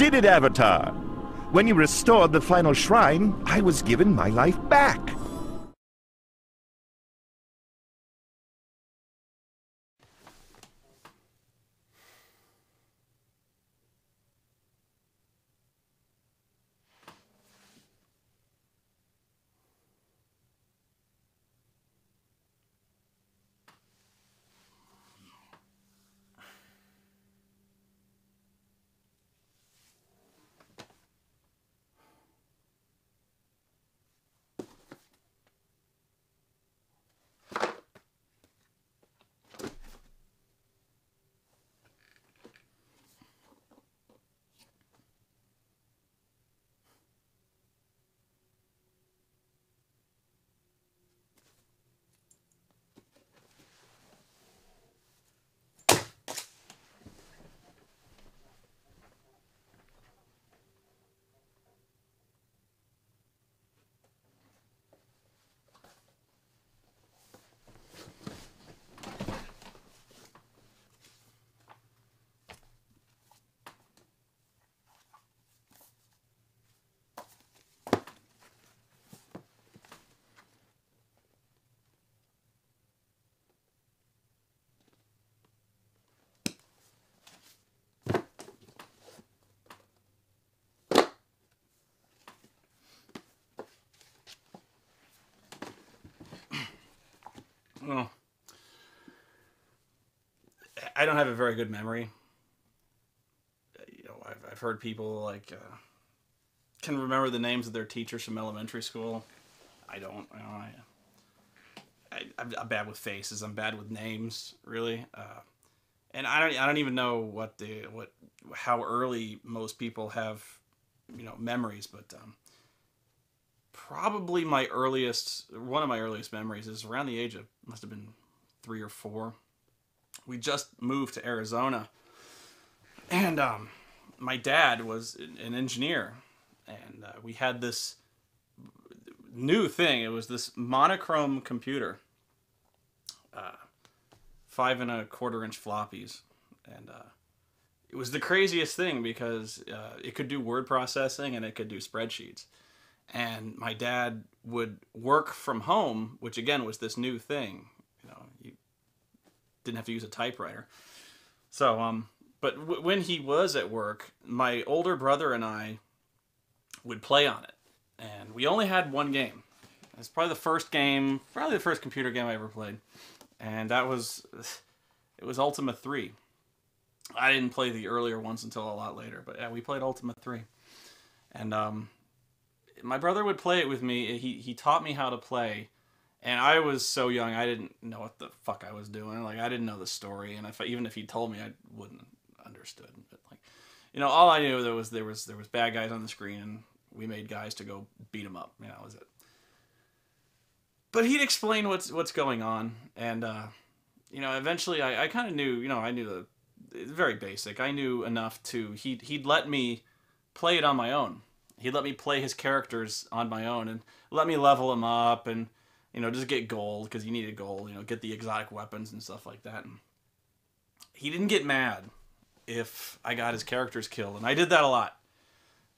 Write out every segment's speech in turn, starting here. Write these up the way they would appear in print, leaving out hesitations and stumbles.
did it, Avatar! When you restored the final shrine, I was given my life back. Well, I don't have a very good memory. You know, I've heard people like can remember the names of their teachers from elementary school. I don't. You know, I'm bad with faces. I'm bad with names, really. And I don't even know how early most people have, you know, memories. But probably one of my earliest memories is around the age of, must have been 3 or 4. We just moved to Arizona, and my dad was an engineer, and we had this new thing. It was this monochrome computer, 5 1/4 inch floppies, and it was the craziest thing because it could do word processing and it could do spreadsheets. And my dad would work from home, which again was this new thing. You know, you didn't have to use a typewriter. So, but when he was at work, my older brother and I would play on it. And we only had one game. It's probably the first computer game I ever played. And it was Ultima III. I didn't play the earlier ones until a lot later, but yeah, we played Ultima III. And my brother would play it with me. He taught me how to play, and I was so young I didn't know what the fuck I was doing. Like, I didn't know the story, and even if he told me, I wouldn't have understood. But like, you know, all I knew there was bad guys on the screen, and we made guys to go beat them up. You know, that was it. But he'd explain what's going on, and you know, eventually I kind of knew. You know, I knew it's very basic. I knew enough to he'd let me play it on my own. He'd let me play his characters on my own and let me level them up and, you know, just get gold because you needed gold, you know, get the exotic weapons and stuff like that. And he didn't get mad if I got his characters killed, and I did that a lot.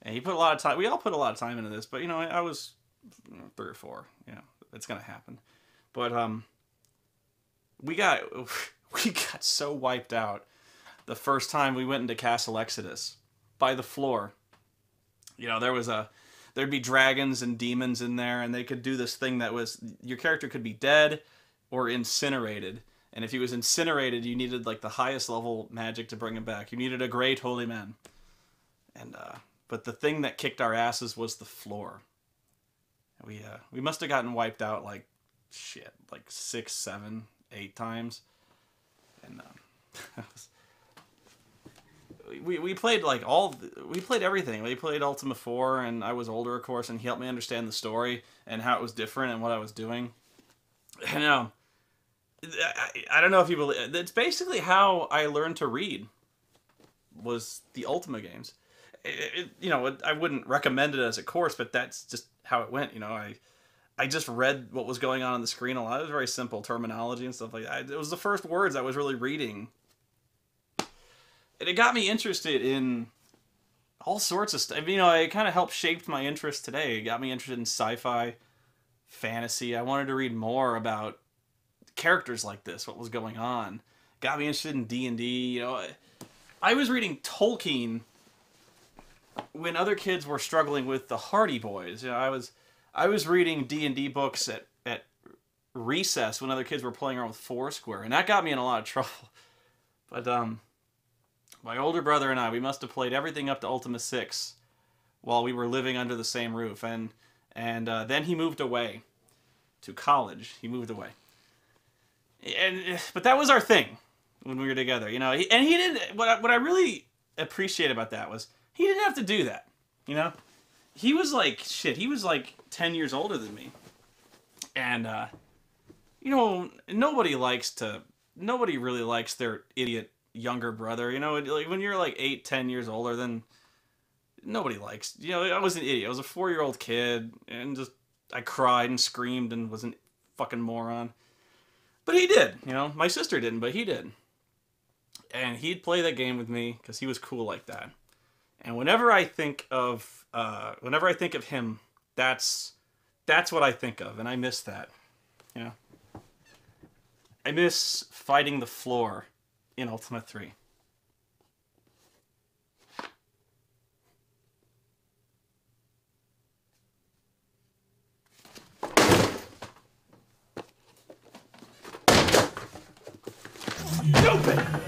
And he put a lot of time. We all put a lot of time into this, but, you know, I was 3 or 4. You know, it's gonna happen. But we got so wiped out the first time we went into Castle Exodus by the floor. You know, there'd be dragons and demons in there, and they could do this thing that was, your character could be dead or incinerated. And if he was incinerated, you needed like the highest level magic to bring him back. You needed a great holy man. And but the thing that kicked our asses was the floor. We must have gotten wiped out like 6, 7, 8 times. And we played we played everything. We played Ultima 4, and I was older, of course, and he helped me understand the story and how it was different and what I was doing. And I don't know if you believe, it's basically how I learned to read, was the Ultima games. You know, I wouldn't recommend it as a course, but that's just how it went. You know, I just read what was going on the screen a lot. It was very simple terminology and stuff like that. It was the first words I was really reading. And it got me interested in all sorts of stuff. You know, it kind of helped shape my interest today. It got me interested in sci-fi, fantasy. I wanted to read more about characters like this, what was going on. Got me interested in D&D. You know, I was reading Tolkien when other kids were struggling with the Hardy Boys. You know, I was reading D&D books at recess when other kids were playing around with Foursquare, and that got me in a lot of trouble. But my older brother and I, we must have played everything up to Ultima 6 while we were living under the same roof, and then he moved away to college. He moved away, but that was our thing when we were together, you know. He didn't. What I really appreciate about that was he didn't have to do that, you know. He was like shit. He was like 10 years older than me, and you know, nobody really likes their idiot younger brother. You know, like when you're like 8, 10 years older, then nobody likes. You know, I was an idiot. I was a 4-year-old kid, and just I cried and screamed and was a fucking moron. But he did. You know, my sister didn't, but he did. And he'd play that game with me because he was cool like that. And whenever I think of him, that's what I think of, and I miss that. You know, I miss fighting the floor in Ultima 3. Stupid!